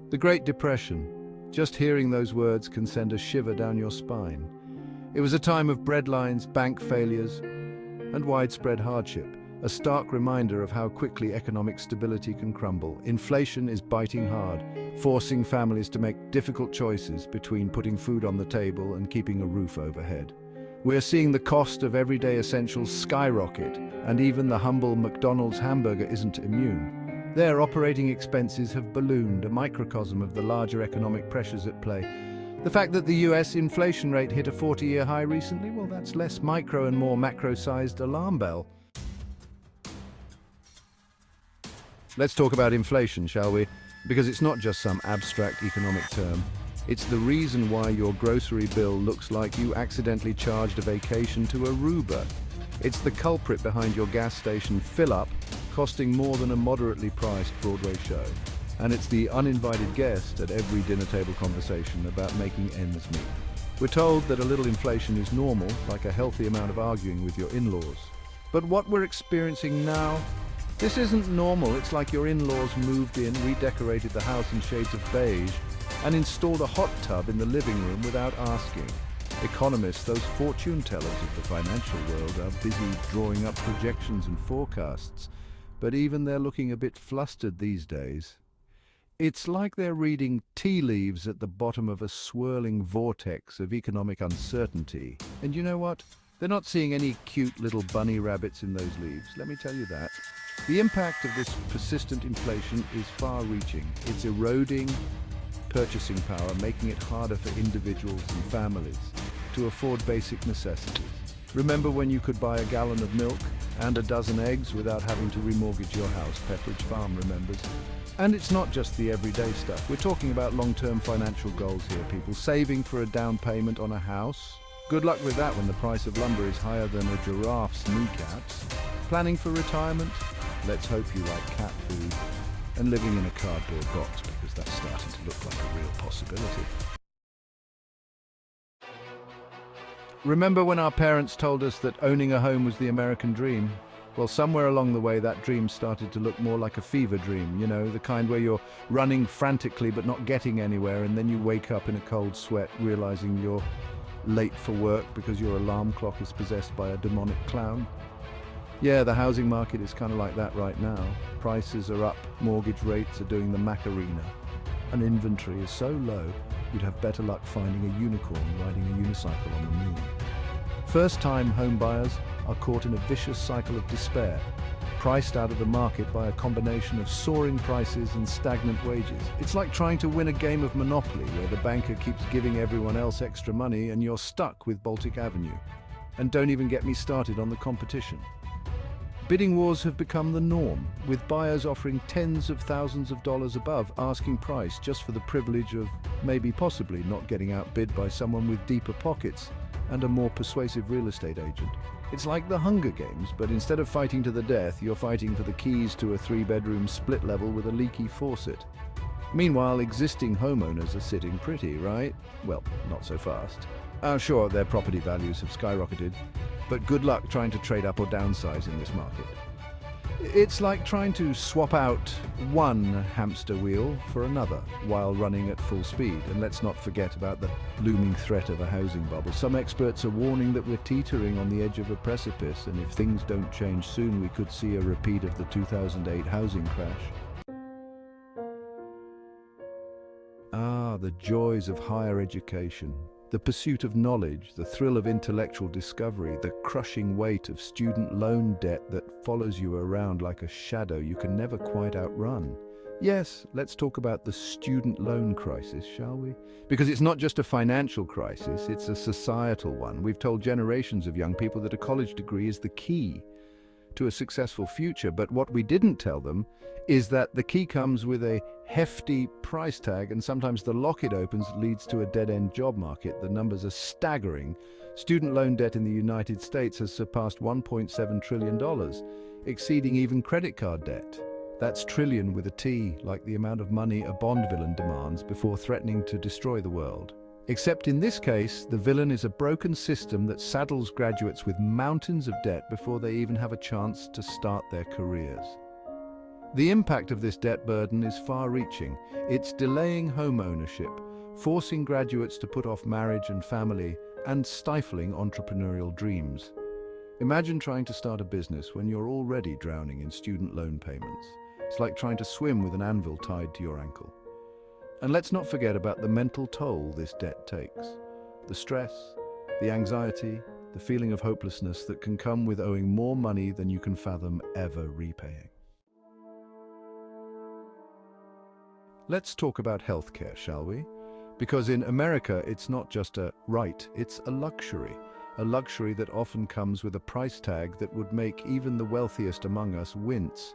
The Great Depression. Just hearing those words can send a shiver down your spine. It was a time of breadlines, bank failures, and widespread hardship. A stark reminder of how quickly economic stability can crumble. Inflation is biting hard, forcing families to make difficult choices between putting food on the table and keeping a roof overhead. We're seeing the cost of everyday essentials skyrocket, and even the humble McDonald's hamburger isn't immune. Their operating expenses have ballooned, a microcosm of the larger economic pressures at play. The fact that the US inflation rate hit a 40-year high recently, well, that's less micro and more macro-sized alarm bell. Let's talk about inflation, shall we? Because it's not just some abstract economic term. It's the reason why your grocery bill looks like you accidentally charged a vacation to Aruba. It's the culprit behind your gas station fill-up costing more than a moderately priced Broadway show. And it's the uninvited guest at every dinner table conversation about making ends meet. We're told that a little inflation is normal, like a healthy amount of arguing with your in-laws. But what we're experiencing now, this isn't normal. It's like your in-laws moved in, redecorated the house in shades of beige, and installed a hot tub in the living room without asking. Economists, those fortune tellers of the financial world, are busy drawing up projections and forecasts, but even they're looking a bit flustered these days. It's like they're reading tea leaves at the bottom of a swirling vortex of economic uncertainty. And you know what? They're not seeing any cute little bunny rabbits in those leaves, let me tell you that. The impact of this persistent inflation is far-reaching. It's eroding purchasing power, making it harder for individuals and families to afford basic necessities. Remember when you could buy a gallon of milk and a dozen eggs without having to remortgage your house? Pepperidge Farm remembers. And it's not just the everyday stuff. We're talking about long-term financial goals here, people. Saving for a down payment on a house. Good luck with that when the price of lumber is higher than a giraffe's kneecaps. Planning for retirement. Let's hope you like cat food. And living in a cardboard box, because that's starting to look like a real possibility. Remember when our parents told us that owning a home was the American dream? Well, somewhere along the way, that dream started to look more like a fever dream, you know, the kind where you're running frantically but not getting anywhere, and then you wake up in a cold sweat realizing you're late for work because your alarm clock is possessed by a demonic clown. Yeah, the housing market is kind of like that right now. Prices are up, mortgage rates are doing the Macarena, and inventory is so low, you'd have better luck finding a unicorn riding a unicycle on the moon. First-time home buyers are caught in a vicious cycle of despair, priced out of the market by a combination of soaring prices and stagnant wages. It's like trying to win a game of Monopoly where the banker keeps giving everyone else extra money and you're stuck with Baltic Avenue. And don't even get me started on the competition. Bidding wars have become the norm, with buyers offering tens of thousands of dollars above asking price just for the privilege of maybe possibly not getting outbid by someone with deeper pockets and a more persuasive real estate agent. It's like the Hunger Games, but instead of fighting to the death, you're fighting for the keys to a 3-bedroom split level with a leaky faucet. Meanwhile, existing homeowners are sitting pretty, right? Well, not so fast. Sure, their property values have skyrocketed, but good luck trying to trade up or downsize in this market. It's like trying to swap out one hamster wheel for another while running at full speed. And let's not forget about the looming threat of a housing bubble. Some experts are warning that we're teetering on the edge of a precipice, and if things don't change soon, we could see a repeat of the 2008 housing crash. The joys of higher education. The pursuit of knowledge, the thrill of intellectual discovery, the crushing weight of student loan debt that follows you around like a shadow you can never quite outrun. Yes, let's talk about the student loan crisis, shall we? Because it's not just a financial crisis, it's a societal one. We've told generations of young people that a college degree is the key to a successful future, but what we didn't tell them is that the key comes with a hefty price tag, and sometimes the lock it opens leads to a dead-end job market. The numbers are staggering. Student loan debt in the United States has surpassed $1.7 trillion, exceeding even credit card debt. That's trillion with a T, like the amount of money a Bond villain demands before threatening to destroy the world. Except in this case, the villain is a broken system that saddles graduates with mountains of debt before they even have a chance to start their careers. The impact of this debt burden is far-reaching. It's delaying home ownership, forcing graduates to put off marriage and family, and stifling entrepreneurial dreams. Imagine trying to start a business when you're already drowning in student loan payments. It's like trying to swim with an anvil tied to your ankle. And let's not forget about the mental toll this debt takes. The stress, the anxiety, the feeling of hopelessness that can come with owing more money than you can fathom ever repaying. Let's talk about healthcare, shall we? Because in America, it's not just a right, it's a luxury that often comes with a price tag that would make even the wealthiest among us wince.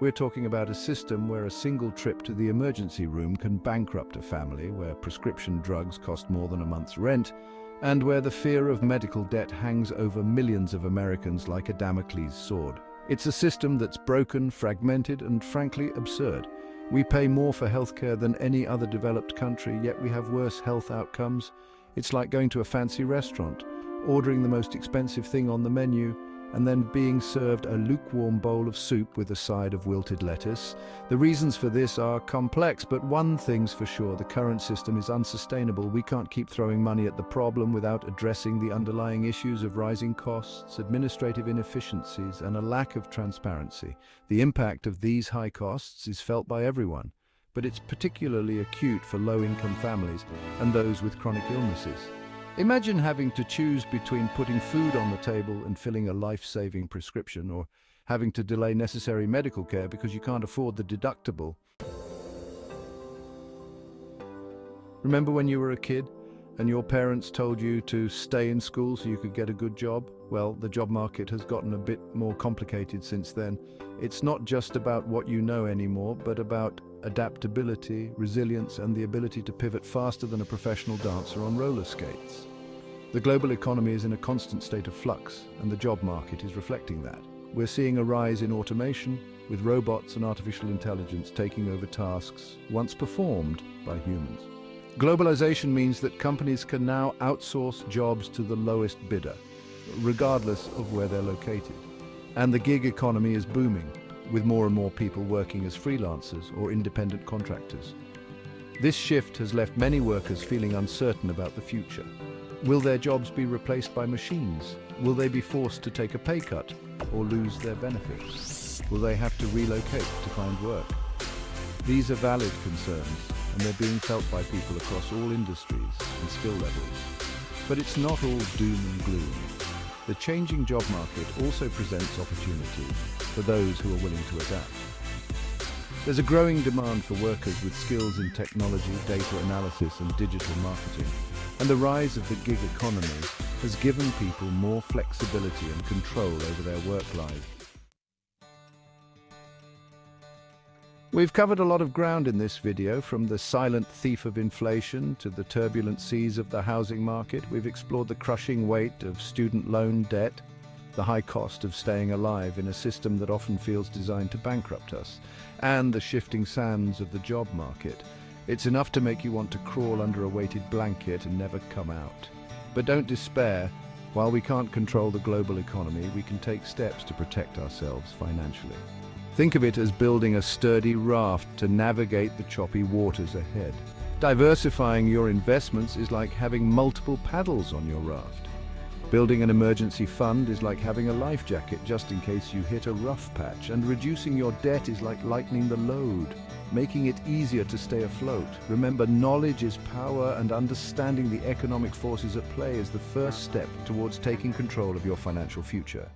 We're talking about a system where a single trip to the emergency room can bankrupt a family, where prescription drugs cost more than a month's rent, and where the fear of medical debt hangs over millions of Americans like a Damocles sword. It's a system that's broken, fragmented, and frankly absurd. We pay more for healthcare than any other developed country, yet we have worse health outcomes. It's like going to a fancy restaurant, ordering the most expensive thing on the menu, and then being served a lukewarm bowl of soup with a side of wilted lettuce. The reasons for this are complex, but one thing's for sure: the current system is unsustainable. We can't keep throwing money at the problem without addressing the underlying issues of rising costs, administrative inefficiencies, and a lack of transparency. The impact of these high costs is felt by everyone, but it's particularly acute for low-income families and those with chronic illnesses. Imagine having to choose between putting food on the table and filling a life-saving prescription, or having to delay necessary medical care because you can't afford the deductible. Remember when you were a kid and your parents told you to stay in school so you could get a good job? Well, the job market has gotten a bit more complicated since then. It's not just about what you know anymore, but about adaptability, resilience, and the ability to pivot faster than a professional dancer on roller skates. The global economy is in a constant state of flux, and the job market is reflecting that. We're seeing a rise in automation, with robots and artificial intelligence taking over tasks once performed by humans. Globalization means that companies can now outsource jobs to the lowest bidder, regardless of where they're located. And the gig economy is booming, with more and more people working as freelancers or independent contractors. This shift has left many workers feeling uncertain about the future. Will their jobs be replaced by machines? Will they be forced to take a pay cut or lose their benefits? Will they have to relocate to find work? These are valid concerns, and they're being felt by people across all industries and skill levels. But it's not all doom and gloom. The changing job market also presents opportunity for those who are willing to adapt. There's a growing demand for workers with skills in technology, data analysis, and digital marketing. And the rise of the gig economy has given people more flexibility and control over their work lives. We've covered a lot of ground in this video, from the silent thief of inflation to the turbulent seas of the housing market. We've explored the crushing weight of student loan debt, the high cost of staying alive in a system that often feels designed to bankrupt us, and the shifting sands of the job market. It's enough to make you want to crawl under a weighted blanket and never come out. But don't despair. While we can't control the global economy, we can take steps to protect ourselves financially. Think of it as building a sturdy raft to navigate the choppy waters ahead. Diversifying your investments is like having multiple paddles on your raft. Building an emergency fund is like having a life jacket just in case you hit a rough patch. And reducing your debt is like lightening the load, making it easier to stay afloat. Remember, knowledge is power, and understanding the economic forces at play is the first step towards taking control of your financial future.